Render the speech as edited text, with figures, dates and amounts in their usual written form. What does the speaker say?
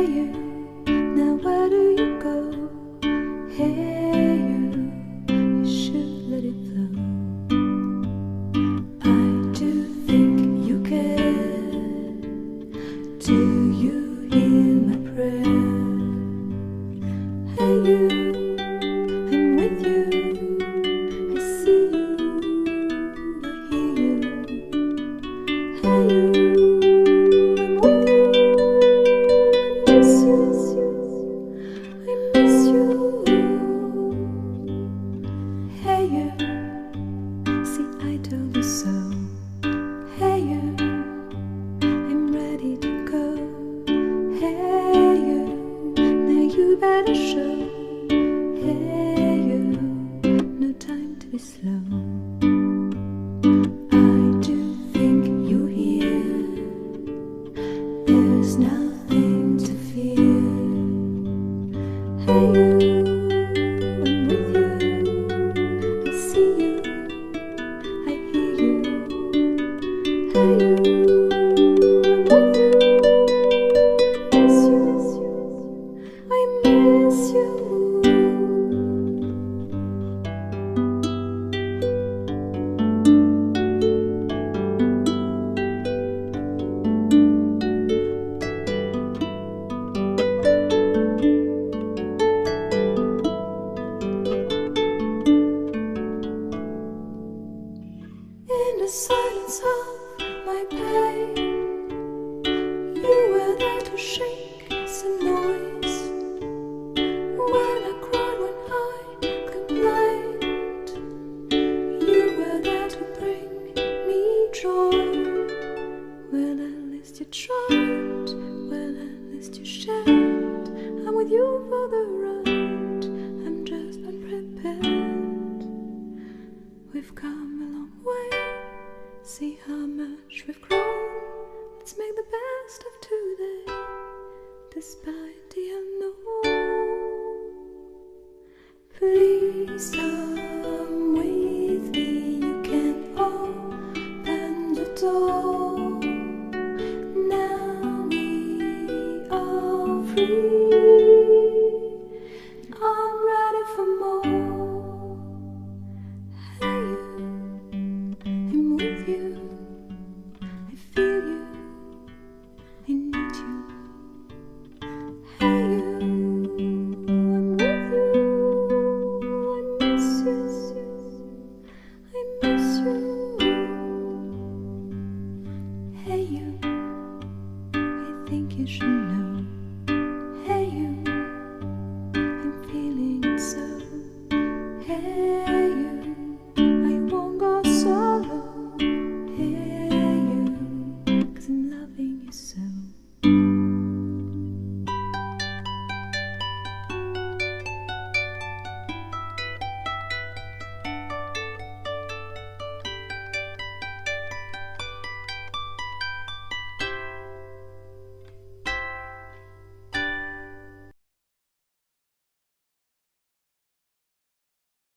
you, now where do you go? Hey you should let it flow. I do think you care. Do you hear my prayer? Hey you, I'm with you. I see you, I hear you. Hey you, I'm with you. I miss you, I miss you. Hey you, see I told you so. Hey you, I'm ready to go. Hey you, now you better show. Hey you, no time to be slow. I do think you hear. There's nothing to fear. Hey you, I'm with you. I see you, I hear you. Hey you, I'm with you. I miss you, I miss you. In the silence of my pain, you were there to shake some noise. When I cried, when I complained, you were there to bring me joy. Well, at least you tried, well, at least you shared. I'm with you for the ride, I'm just unprepared. We've come a long way, see how much we've grown. Let's make the best of today, despite the unknown. Please come with me, you can open the door. Now we are free.